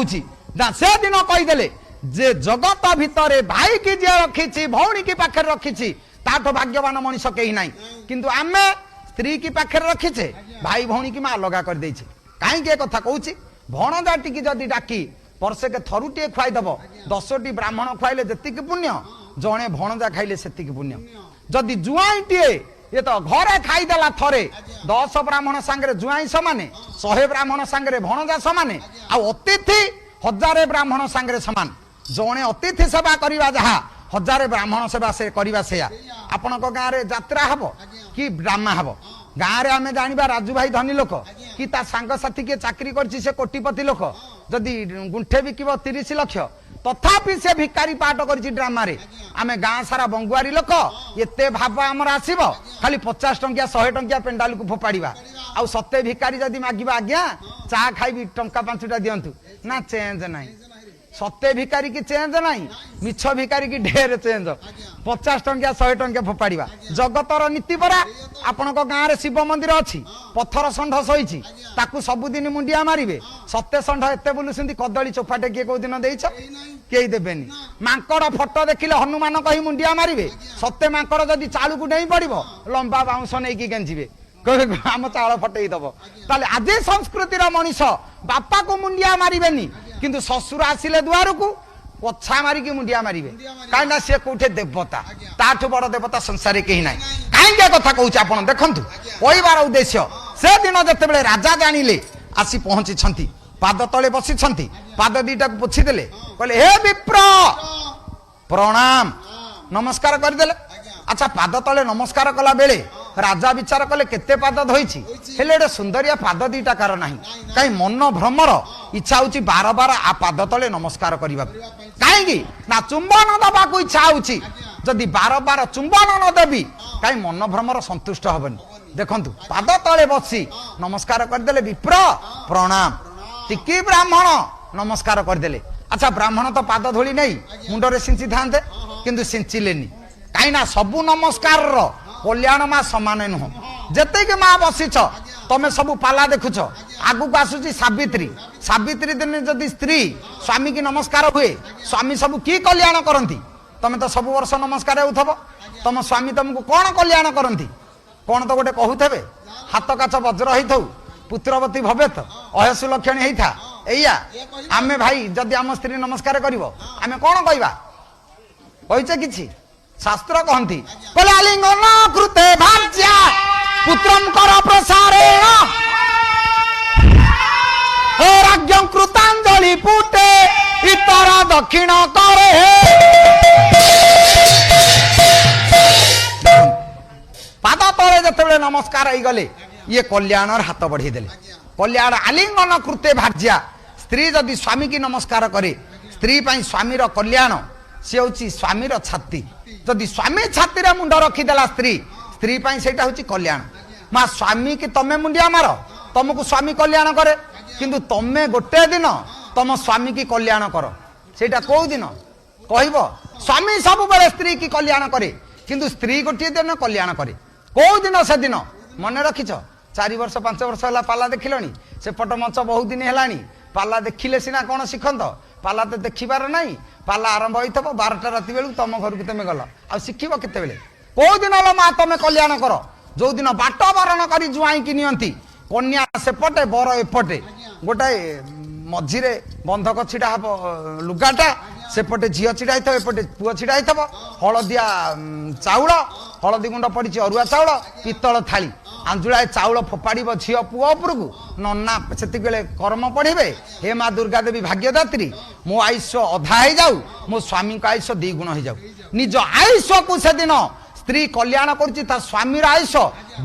कहूची ना से दिन कहीदेले जे जगत भितर भाई की जे रखी भौणी की पाखे रखी ताठो भाग्यवान मनीष कहीं ना किंतु आमे स्त्री की पाखे रखीचे भाई भौणी की माँ अलगा कर देइछे कहीं कथा कहूँ भणजा टी जदि डाकी वर्षे के थरुटे खुआईदब 10टी ब्राह्मण खुआइले जेतिक पुण्य जड़े भणजा खाइले सेतिक पुण्य जदि जुआईटीए ये तो घरे खाईदेला थरे 10 ब्राह्मण सांगे जुआई समाने 100 ब्राह्मण सांगे भणजा समाने अतिथि 1000 ब्राह्मण सांगे समान जड़े अतिथि सेवा करवा जहा 1000 ब्राह्मण सेवा से करवा से आपण गाँव में यात्रा हम कि ड्रामा हम गाँव में आम जाना राजू भाई धनी लोक कि सांग साथी किए चाकरी कर कोटिपति लोक जदि गुंठे बिकब 30 लाख तथापि से भिकारी पाठ कर ड्रामा आम गाँ सारा बंगुआरी लोक एते भाव आमर आसब खाली 50 टंकिया 100 टंकिया पेंडाल को फोपाड़ा आउ सत्य भिकारी जदि मागिबा आज्ञा चा खाइबी टंका 5टा दिंतु ना चेंज ना सत्य भिकारी की चेंज नहीं मिछ भिकारी की ढेर चेंज 50 टंकिया 100 टंकिया फोपाड़ा जगतर नीति परा आपण गाँव में शिव मंदिर अच्छी पत्थर षंढ सही ताकू सबुदिन मुंडिया मारे सत्य षंढ एत बुलुंट कदली चोपाटे किए कौ दिन देच कई देवेनि मांकड़ फटो देखिले हनुमान कही मुंडिया मारे सत्य मांकड़ जदि चालू को नहीं पड़ो लंबा बाउंश नहीं गेंजिबे आम चाल फटेदब ताले आज संस्कृतिर मनीष बापा को मुंडिया मारे किंतु ससुर आसिले दुआर को पछा मारिकी मुंडिया मारे कहीं सी कौटे देवता ताठू बड़ देवता संसार कहीं ना कहीं कथा कहूँ आप देखु कहबार उद्देश्य से दिन जिते राजा जानिले आसी पहुंची पाद तले बसी पाद दीटा को पोछीदे कहले हे विप्र प्रणाम नमस्कार करदे अच्छा पाद तले नमस्कार कला बेले राजा विचार कले केते पाद धोईची हेले एडे सुंदरिया पाद दीटा कार नाही कहीं मन भ्रमर इच्छा होची बार बार आ पाद तले नमस्कार करबा काहेकि ना चुंबन दबा को इच्छा होची जदि बार बार चुंबन न देबी कहीं मन भ्रमर संतुष्ट हबनी देखंतु पाद तले बसी नमस्कार करदेले विप्र प्रणाम टिकी ब्राह्मण नमस्कार करदेले अच्छा ब्राह्मण तो पाद धोली नहीं मुंडरे सिंची थांते किंतु सिंचिलेनी कहीं ना सबु नमस्कार कल्याण माँ समान नुह जिते माँ बसीच तमें सब पाला देखुच आगु को आसुची सावित्री सावित्री दिन जदि स्त्री स्वामी की नमस्कार हुए स्वामी सब की कल्याण करती तमें तो सब वर्ष नमस्कार होथब तम स्वामी तुमको कौन कल्याण करती कौन तो गोटे कहूथे हाथ काच वज्र होता पुत्रवती भवेत अयसु लक्षण होता एया आम भाई जदि आम स्त्री नमस्कार कर आम कौन कहवा कहीचे कि शास्त्र कहती कहले आलिंगन कृते भाज्या पुत्रम कर प्रसारेण राज्यं कृतांजलि पुटे इतर दक्षिण करे पाद तले जते नमस्कार हो गले ये कल्याण हाथ बढ़े देले कल्याण आलिंगन कृते भाज्या स्त्री जदि स्वामी की नमस्कार करे स्त्री स्वामी कल्याण सी हूँ स्वामी छाती जदि स्वामी छाती रे मुंड रखीदेला स्त्री स्त्री से कल्याण माँ स्वामी की तमें मुंडिया मार तुमको स्वामी कल्याण करे किंतु तमें गोटे दिन तुम स्वामी की कल्याण कर सेटा कौ दिन कह स्वामी सब बेले स्त्री की कल्याण करे किंतु स्त्री गोटे दिन कल्याण करे कौ दिन से दिन मन रखिछ 4 वर्ष 5 वर्ष है पाला देखिलनी से पट मंच बहुत दिन है पाला देखिले सिना कौन शिखत पाला तो देखिबार नहीं पाला आरंभ होइथबो 12टा राति बेलू तुम घर को तुम गल आ शिखिब केते बेले कौ दिन लो माँ तुम कल्याण कर जो दिन बाट बरण कर जुआई की नियंती कन्या सेपटे बर एपटे गोटाए मझिरे बंधक छिड़ा हम लुगाटा सेपटे झील छिड़ा एपटे पुओ छिड़ा हलदिया चाउल हलदी गुंड पड़ी अरुआ चाउल पितल थाली आंजुलाए चाउल फोपाड़ झील पुओ उपरकू नन्ना से कर्म पढ़े हे माँ दुर्गा देवी भाग्यदात्री मो आयुष अधा हो जाऊ मो स्वामी को आयुष 2 गुण हो जाऊ निज आयुष को से दिन स्त्री कल्याण कर स्वामी आयुष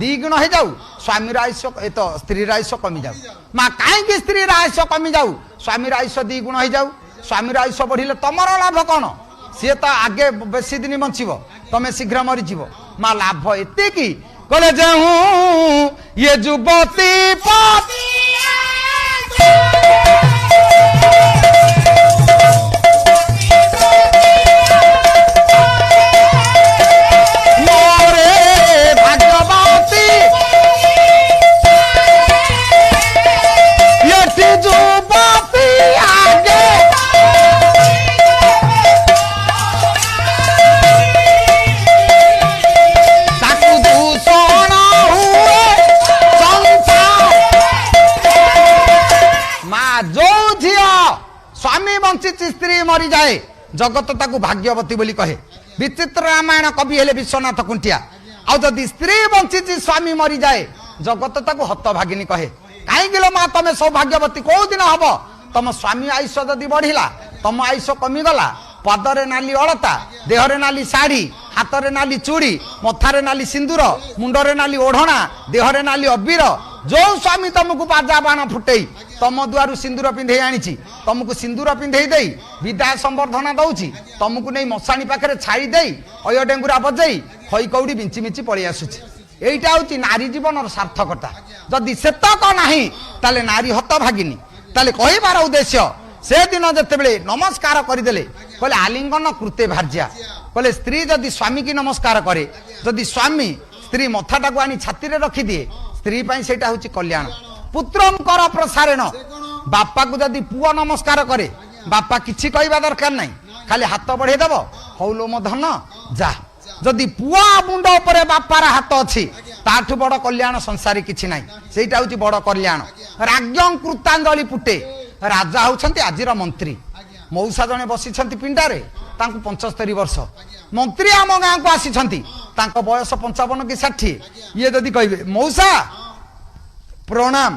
2 गुण हो जाऊ स्वामी आयुष तो स्त्री आयुष कमी जाऊ माँ कहीं स्त्री आयुष कमी जाऊ स्वामी आयुष 2 गुण हो जाऊ स्वामी आयुष बढ़िले तमर लाभ कौन सी तो आगे बेसी दिन बचब तमें शीघ्र मरीज माँ लाभ एति कहले जाऊं ये युवती आगे मरी जाए जगत ताकू भाग्यवती बोली कहे। विचित्र रामायण कवि हेले विश्वनाथ कुंटिया। आ जदि स्त्री बंची स्वामी मरी जाए जगत ताकू हतभागिनी कहे। कहीं माँ तमें सौभाग्यवती कौ दिन हम तुम स्वामी आयुष जदि बढ़िला तुम आयुष कमिगला पदरे नाली अलता देहरे नाली शाढ़ी हाथ नाली चूड़ी मथारे नाली सिंदूर मुंडरे नाली ओढ़ना देहरे नाली अबीर जो स्वामी तुमको बाजा बाण फुटई तम दुआरु सिंदूर पिंधे आनी तुमको सिंदूर पिंधे दे विदाय संबर्धना दौची तुमको नहीं मशाणी पाखे छाड़ी दे अय डेंगुरा बजई खई कौड़ी बिंची मिची पलि आसुची। এইটা হচ্ছে নারী জীবনের সার্থকতা। যদি সেতক নাই তাহলে নারী হতভাগিনী। তাহলে কহিবার উদ্দেশ্য সেদিন যেতবে নমস্কার করেদেলে কলে আলিঙ্গন কৃতে ভার্যা কলে স্ত্রী যদি স্বামী কি নমস্কার করে যদি স্বামী স্ত্রী মথাটাকে আনি ছাতিরে রখি দিয়ে স্ত্রী পাই সেটা হচ্ছে কল্যাণ। পুত্রঙ্কর প্রসারেণ বাপাকে যদি পুয় নমস্কার করে বাপা কিছু কহবা দরকার নাই খালি হাত বড়াই দেব হৌলো মো ধন যা। যদি পুয়া মুন্ড উপরে বাপার হাত ଅଛି তাঠু বড় কল্যাণ সংসারে কিছু নাই সেইটা হচ্ছে বড় কল্যাণ। রাজ্ঞং কৃতাঞ্জলি পুটে রাজা হচ্ছেন আজির মন্ত্রী মৌসা জনে বসিছেন পিণ্ডারে তাঁকু 75 বর্ষ মন্ত্রী আম গাঁকু আসিছেন তাঁক বয়স 55 কি 60 ইয়ে যদি কইবে মৌসা প্রণাম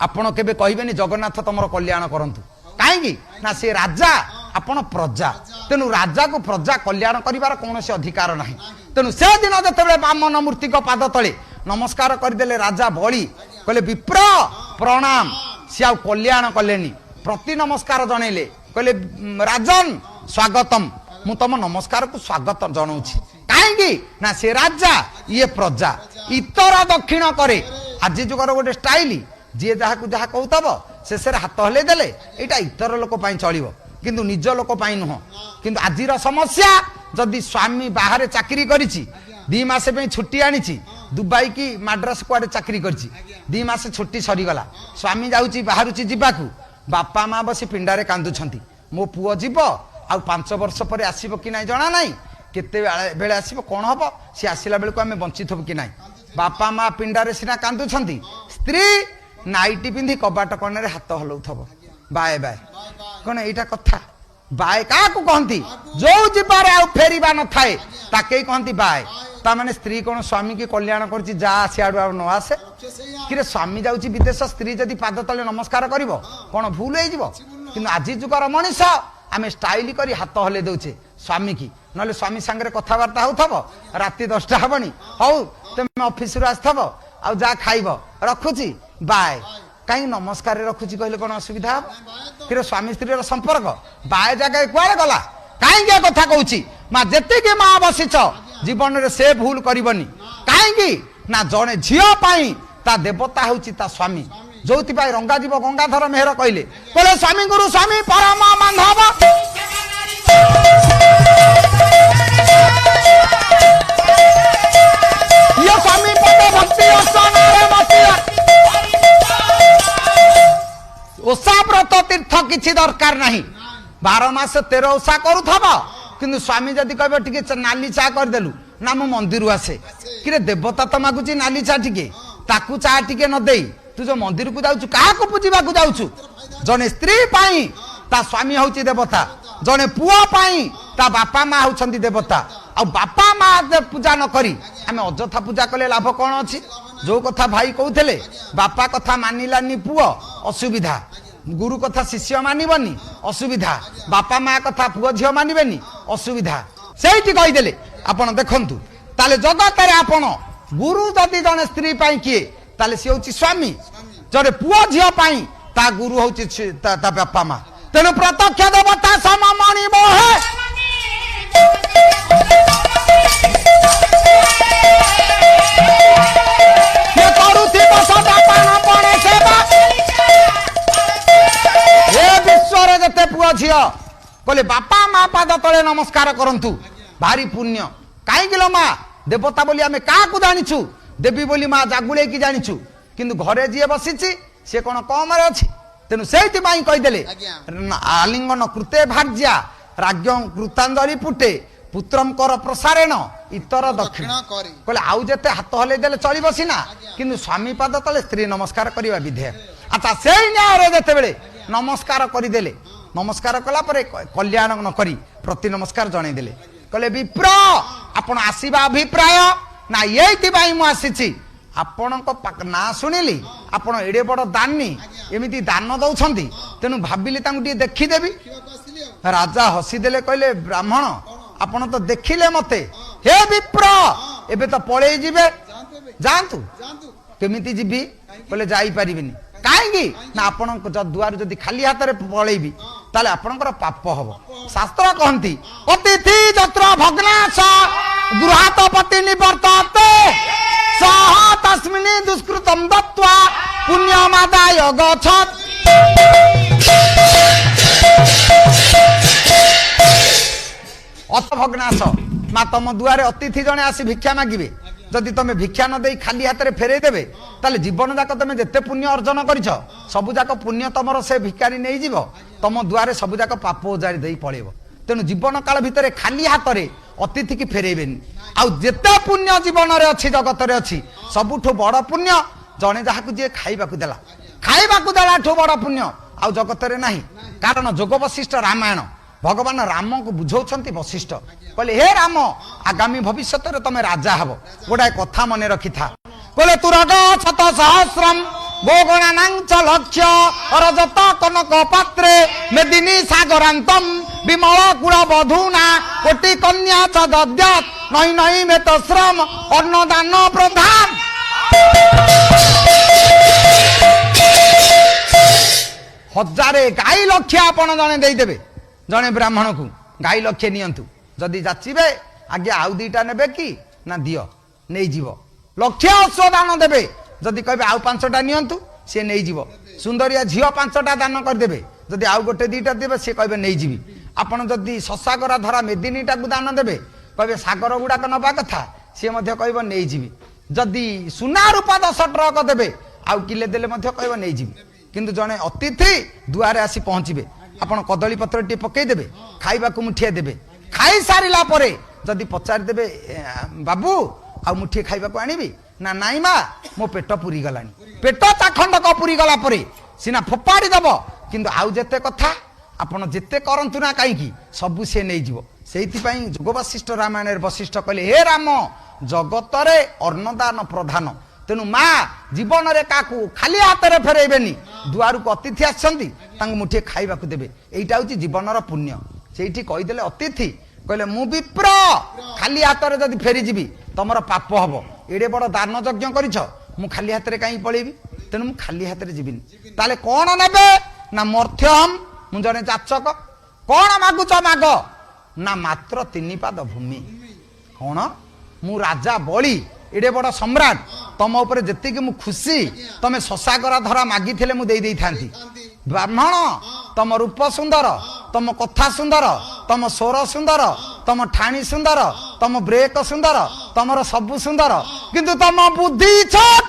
আপন কেবে কইবেনি জগন্নাথ তোমার কল্যাণ করন্তু কাହିଁକି না সে রাজা ଆପଣ ପ୍ରଜା ତେଣୁ ରାଜାକୁ ପ୍ରଜା କଲ୍ୟାଣ କରିବାର କୌଣସି ଅଧିକାର ନାହିଁ। ତେଣୁ ସେଦିନ ଯେତେବେଳେ ବାମନ ମୂର୍ତ୍ତିଙ୍କ ପାଦ ତଳେ ନମସ୍କାର କରିଦେଲେ ରାଜା ବଳି କହିଲେ ବିପ୍ର ପ୍ରଣାମ ସିଏ ଆଉ କଲ୍ୟାଣ କଲେନି ପ୍ରତି ନମସ୍କାର ଜଣେଇଲେ କହିଲେ ରାଜନ ସ୍ୱାଗତମ ମୁଁ ତମ ନମସ୍କାରକୁ ସ୍ୱାଗତ ଜଣାଉଛି କାହିଁକି ନା ସେ ରାଜା ଇଏ ପ୍ରଜା ଇତର ଦକ୍ଷିଣ କରେ। ଆଜି ଯୁଗର ଗୋଟେ ଷ୍ଟାଇଲ ଯିଏ ଯାହାକୁ ଯାହା କହୁଥବ ଶେଷରେ ହାତ ହଲେଇ ଦେଲେ ଏଇଟା ଇତର ଲୋକ ପାଇଁ ଚଳିବ কিন্তু নিজ লোক পাই নুহ। কিন্তু আজির সমস্যা যদি স্বামী বাহারে চাকরি করেছি 2 মাস ছুটি আনিছি দুবাই কি মাদ্রাস কুয়াড়ে চাকরি করেছি 2 মাস ছুটি সরিগলা স্বামী যাচ্ছি বাহারুছি যাওয়া বাপা মা বসে পিণ্ডারে কান্দুଛନ୍ତି মো পুଅ ଯିବ ଆଉ 5 ବର୍ଷ ପରେ ଆସିବ କି নাই ଜଣା নাই କେତେ ବେଳେ ଆସିବ କଣ ହବ ସେ ଆସିଲା ବେଳକୁ ଆମେ ବଞ୍ଚିଥବୁ କି নাই। ବାପା ମା ପିଣ୍ଡାରେ ସିନା କାନ୍ଦୁଛନ୍ତି ସ୍ତ୍ରୀ ନାଇଟି ପିନ୍ଧି କବାଟ କଣରେ ହାତ ହଲଉଥବ ବାଏ ବାଏ କଣ ଏଇଟା କଥା। ବାଏ କାହାକୁ କହନ୍ତି ଯୋଉ ଯିବାରେ ଆଉ ଫେରିବା ନଥାଏ ତାକେ କହନ୍ତି ବାଏ। ତା ମାନେ ସ୍ତ୍ରୀ କଣ ସ୍ୱାମୀ କି କଲ୍ୟାଣ କରୁଛି ଯା ସିଆଡୁ ଆଉ ନ ଆସେ କିରେ ସ୍ୱାମୀ ଯାଉଛି ବିଦେଶ ସ୍ତ୍ରୀ ଯଦି ପାଦ ତଳେ ନମସ୍କାର କରିବ କଣ ଭୁଲ ହେଇଯିବ। କିନ୍ତୁ ଆଜି ଯୁଗର ମଣିଷ ଆମେ ଷ୍ଟାଇଲ କରି ହାତ ହଲେଇ ଦଉଛେ ସ୍ୱାମୀ କି ନହେଲେ ସ୍ୱାମୀ ସାଙ୍ଗରେ କଥାବାର୍ତ୍ତା ହଉଥବ ରାତି 10ଟା ହବନି ହଉ ତମେ ଅଫିସରୁ ଆସିଥବ ଆଉ ଯା ଖାଇବ ରଖୁଛି ବାଏ कहीं नमस्कार रखुची कहले कौन असुविधा हम फिर स्वामी स्त्री संपर्क बाय जगह कुआड़े गला कहीं कथा कहूँ माँ जी माँ बसीच जीवन में से भूल करनी कहीं ना जड़े झीपाई ता देवता हूँ ता स्वामी जो रंगा जीव गंगाधर मेहर कहले कहले स्वामी गुरु स्वामी परम बांधव ये स्वामी पद भक्ति ओषा व्रत तीर्थ किसी दरकार नहीं 12 मास 13 ओषा करूथब किंतु स्वामी जदि कहबे टिके नाली चा करदेलु ना मु मंदिर आसे कि देवता तो मागुची नाली चा टिके ताकू चा टिके न देई तू जो मंदिर को जाउछु काहा को पूजिबा को जाउछु जने स्त्री पाई ता स्वामी होची देवता जने पुआ पाई ता बापा माँ होचंती देवता आ बापा माँ पूजा न करी आमे अजथा पूजा कले लाभ कौन अछि। जो कथा भाई कहते बापा कथा मानिलानी पुओ असुविधा गुरु कथा शिष्य मानबनी असुविधा बापा माँ कथा पुओ झील मानबेनी असुविधा से कहीदेले आपण देखु ताले जगत आपण गुरु जदि जने स्त्री पाई किए ताले सी हूँ स्वामी जड़े पुओ झील पाई ता गुरु हूँ ता बापा माँ तेणु प्रत्यक्ष देवता सममणि मोहे जते पुआ झी कहले बापा माँ पाद तले नमस्कार करंतु भारी पुण्य कहीं माँ देवता बोली आमे क्या जानिछु देवी बोली माँ जागुले की जानिछु किंतु घरे जी बसीची सी कौन कम अच्छी तेणु से कहीदेले आलिंगन कृते भाज्या राज्ञ कृतांजलि पुटे पुत्रंकर प्रसारेण इतर दक्षिण कहले आउ जेते हाथ हले देले चली बसिना किंतु स्वामी पाद तले स्त्री नमस्कार करवा विधेय। अच्छा से न्याय जेते नमस्कार करदेले नमस्कार कला परे कल्याण न करी प्रति नमस्कार जणै देले कहले विप्र आपण आसीबा अभिप्राय ना एइथिबाई मु आसीछि आपणक ना शुणिली आपण एडे बड़ दानी एमिति दान दउछंती तेनु भाबिली तांगु टी देखिदेबी राजा हसीदेले कहले ब्राह्मण आपण तो देखिले मते हे विप्र एबे तो पळे जिबे जानतु केमिति जिबी कहले जाई परिबिनी काहेकि ना आपण दुआर जदि खाली हाथ रे पळेबी ताले आपणकर पाप हबो शास्त्र कहंती अतिथि जत्र भग्नाश गृहात पति निवर्तते सह तस्मिन् दुष्कृतम दत्वा पुण्यमादाय गच्छत् अत भग्नाश मा तम दुआरे अतिथि जने आसी भिक्षा मागिबे जदि तमे भिक्षा न देई खाली हाथ रे फेरे देबे ताले जीवन जाक तमे जेते पुण्य अर्जन करिछ सबु जाक पुण्य तमर से भिकारी नै जीवो तम दुआरे सबु जाक पाप उजारी देई पळेबो तेनु जीवन काल भितरे खाली हाथ रे अतिथि की फेरेबेनी आ जेते पुण्य जीवन रे अछि जगत रे अछि सबुठो बड़ पुण्य जने जाहाकु जे खाइबाकु देला ठो बड़ पुण्य आ जगत रे नाही कारण जोग वशिष्ठ रामायण भगवान राम को बुझाउछंती वशिष्ठ कहले हे राम आगामी भविष्य रे तमे राजा हबो गोटाए कथा मने रखि था कहले तुरग शत सहस्रम गोगणानां च लक्ष्य अरजत कनक पात्रे मेदिनी सागरान्तम विमल कुल बधूना कोटि कन्या च दद्यात् नई नई में तो श्रम अन्नदान प्रधान हजारे गाई लक्ष्य आपण जने देई देबे जने ब्राह्मण को गाई लक्ष्य नियंतु जदि जाचिबे आगे आउ दीटा नेबे कि ना दियो नै जीवो लक्ष्य अश्वदान देबे जदि कहबे आउ 5टा नियंतु से नै जीवो सुंदरिया झियो 5टा दान कर देबे जदि आउ गोटे दीटा देबे से कहबे नै जीवी आपण जदि ससागरा धरा मेदिनीटा को दान देबे कहबे सागर गुडा को नबा कथा से मध्य कहबो नै जीवी जदि सुना रूपा 10 ट्रक देबे आउ किले देले मध्य कहबो नै जीवी किंतु जने अतिथि दुआरे आसी पहुंचीबे आपण कदली पत्र टी पकई देबे खाइबा को मुठिया देबे खाई सारिला परे जदि पचार देबे बाबू आ मुठिए खाइबा को आनिबी ना नाई मा मो पेट पुरी गलानी पेट चाखंड को पुरी गला परे सिना फोपाड़ी दबो किंतु आउ जेते कथा आपण जेते करंतु ना काई की सबु से नै जीवो सेहिति पई जोग वशिष्ठ रामायण रे वशिष्ठ कहले हे राम जगत रे अन्नदान प्रधान तेनु माँ जीवन रे काकू खाली हाथ रे फेरेबेनी दुआर को अतिथि आछंती तांग मुठिए खाइबा को देबे एइटा होची जीवनर पुण्य सेठी कहि देले अतिथि कहले मु विप्र खाली हाथ रे जदि फेरी जीवी तमर पाप हबो एडे बड़ दान यज्ञ करिछ मु खाली हाथ रे काई पळेबी तेनु मु खाली हाथ रे जीविनी ताले कोन नेबे ना मर्थ्यम मु जने जाचक कोन मागुच माग ना मात्र 3 पाद भूमि कोन मु राजा बळी एडे बड़ सम्राट तम ऊपर जेति कि मु खुशी तमे ससागरा धरा मागी थिले मु देई देई थांती ब्राह्मण तम रूप सुंदर तम कथा सुंदर तम स्वर सुंदर तम ठाणी सुंदर तम ब्रेक सुंदर तमर सब सुंदर किंतु तम बुद्धि छोट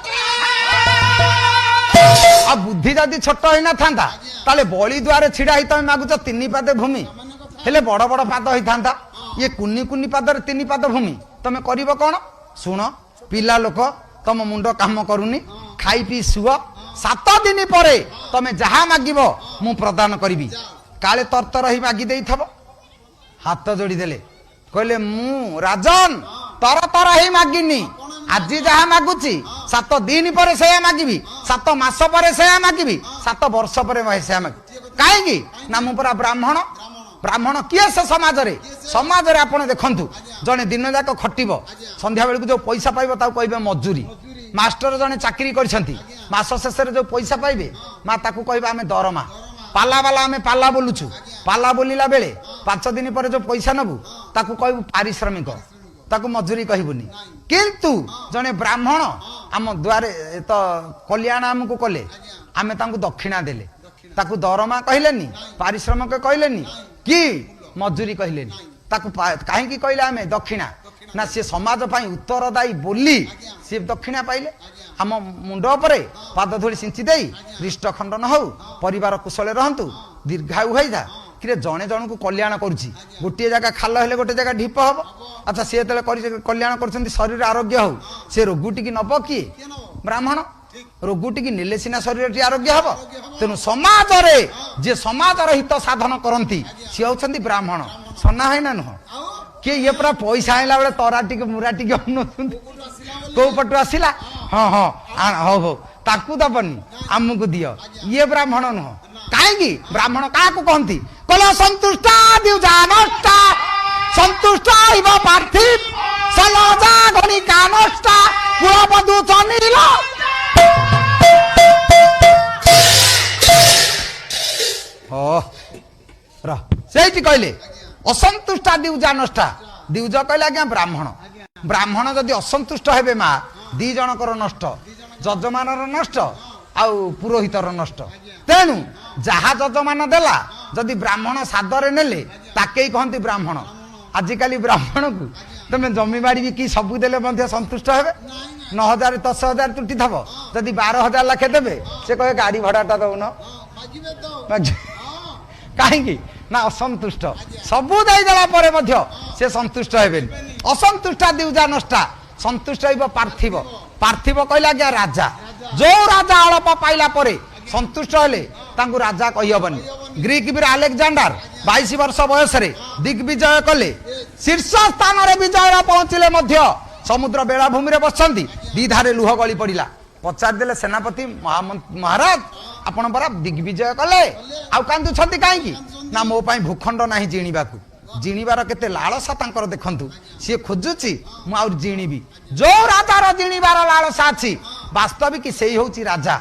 आ बुद्धि जदि छोट होइना थांता ताले बळी द्वारे छिडा ही तमे मागुच 3 पाद भूमि हेले बड़ बड़ पाद होई थांता ये कुन्नी कुन्नी पादर 3 पाद भूमि तमे करिवो कोन सुन पिला लोक तम मुंड काम करूनी खाई पी सुव 7 दिन परे तमे जहा मागिबो मु प्रदान करिबी काले तरतर ही मागी देई थबो हाथ जोड़ी देले कहले मु राजन तरतर ही मागिनी आज जहा मागुची 7 दिन परे से मागिबी 7 मास परे से मागिबी 7 वर्ष परे से मागी काहे की ना मु परा ब्राह्मण किए से समाज रे आपण देखंतु जने दिन जाक खटिबो संध्या बेल को जो पैसा पाइबो ता कहबे मजूरी मास्टर जने चाकरी करछंती मास शेष रे जो पैसा पाइबे मा ताकू कहबे आमे दरमा पाला वाला आमे पाला बोलुछु पाला बोलिला बेले 5 दिन परे जो पैसा नबु ताकू कहबु पारिश्रमिक ताकू मजूरी कहबुनी किंतु जने ब्राह्मण आम द्वारे तो कल्याण हमकु कले आमे तांकू दक्षिणा देले ताकू दरमा कहलेनी पारिश्रमिक कहलेनी कि मजूरी कहलेनी ताकू काहे की कहले आमे दक्षिणा ना से समाज पाई उत्तरदायी बोली से दक्षिणा पाइले आम मुंड उपरे पाद धूली सिंची देई रिष्ट खंडन हो परिवार कुशले रहंतु दीर्घायु होइजा कि जने जन को कल्याण करुची गोटे जगह खाल हेले गोटे जगह ढीप हम अच्छा सी जो कल्याण कर शरीर आरोग्य हो से रोगुटी की नब किए ब्राह्मण ରୋଗଟି କି ନେଲେ ସିନା ଶରୀରଟି ଆରୋଗ୍ୟ ହେବ। ତେଣୁ ସମାଜରେ ଯେ ସମାଜର ହିତ ସାଧନ କରନ୍ତି ସିଏ ହଉଛନ୍ତି ବ୍ରାହ୍ମଣ। ସନା ହେଇନା ନୁହଁ କିଏ ଇଏ ପୁରା ପଇସା ଆଣିଲା ବେଳେ ତରା ଟିକେ ମୁରା ଟିକେ ଅନଉଛନ୍ତି କୋଉ ପଟୁ ଆସିଲା ହଁ ହଁ ହଉ ହଉ ତାକୁ ଦବନି ଆମକୁ ଦିଅ, ଇଏ ବ୍ରାହ୍ମଣ ନୁହଁ। କାହିଁକି ବ୍ରାହ୍ମଣ କାହାକୁ କହନ୍ତି କହିଲେ ସନ୍ତୁଷ୍ଟ ଦିଉଜା ନଷ୍ଟ ସନ୍ତୁଷ୍ଟ ଇବ ପାର୍ଥିବ ସଲଜା ଗଣିକା ନଷ୍ଟ କୁଳବଧୂ ଚନିଲ। ସେଇଠି କହିଲେ ଅସନ୍ତୁଷ୍ଟା ଦିଉଜା ନଷ୍ଟା। ଦିଉଜ କହିଲେ ଆଜ୍ଞା ବ୍ରାହ୍ମଣ। ବ୍ରାହ୍ମଣ ଯଦି ଅସନ୍ତୁଷ୍ଟ ହେବେ ମା ଦି ଜଣଙ୍କର ନଷ୍ଟ, ଯଜମାନର ନଷ୍ଟ ଆଉ ପୁରୋହିତର ନଷ୍ଟ। ତେଣୁ ଯାହା ଯଜମାନ ଦେଲା ଯଦି ବ୍ରାହ୍ମଣ ସାଦରେ ନେଲେ ତାକେ କହନ୍ତି ବ୍ରାହ୍ମଣ। ଆଜିକାଲି ବ୍ରାହ୍ମଣକୁ ତମେ ଜମିବାଡ଼ି ବି କି ସବୁ ଦେଲେ ମଧ୍ୟ ସନ୍ତୁଷ୍ଟ ହେବେ। 9,000 10,000 ତୁଟି ଥବ ଯଦି 12,000 ଲାଖେ ଦେବେ ସେ କହେ ଗାଡ଼ି ଭଡ଼ାଟା ଦଉନ। କାହିଁକି ନା ଅସନ୍ତୁଷ୍ଟ। ସବୁ ଦେଇଦେଲା ପରେ ମଧ୍ୟ ସେ ସନ୍ତୁଷ୍ଟ ହେବେନି। ଅସନ୍ତୁଷ୍ଟ ଦିଉଜା ନଷ୍ଟା ସନ୍ତୁଷ୍ଟ ହେବ ପାର୍ଥିବ। ପାର୍ଥିବ କହିଲେ ଆଜ୍ଞା ରାଜା। ଯୋଉ ରାଜା ଅଳପ ପାଇଲା ପରେ ସନ୍ତୁଷ୍ଟ ହେଲେ ତାଙ୍କୁ ରାଜା କହିହବନି। ଗ୍ରୀକ ବୀର ଆଲେକଜାଣ୍ଡାର 22 ବର୍ଷ ବୟସରେ ଦିଗ୍ବିଜୟ କଲେ। ଶୀର୍ଷ ସ୍ଥାନରେ ବିଜୟ ପହଞ୍ଚିଲେ ମଧ୍ୟ ସମୁଦ୍ର ବେଳାଭୂମିରେ ବସନ୍ତି ଦିଧାରେ ଲୁହ ଗଳି ପଡ଼ିଲା। ପଚାରିଦେଲେ ସେନାପତି ମହାରାଜ ଆପଣ ପରା ଦିଗ୍ବିଜୟ କଲେ ଆଉ କାନ୍ଦୁଛନ୍ତି କାହିଁକି? ନା ମୋ ପାଇଁ ଭୂଖଣ୍ଡ ନାହିଁ ଜିଣିବାକୁ। ଜିଣିବାର କେତେ ଲାଳସା ତାଙ୍କର ଦେଖନ୍ତୁ। ସିଏ ଖୋଜୁଛି ମୁଁ ଆହୁରି ଜିଣିବି। ଯୋଉ ରାଜାର ଜିଣିବାର ଲାଳସା ଅଛି ବାସ୍ତବିକ ସେଇ ହଉଛି ରାଜା।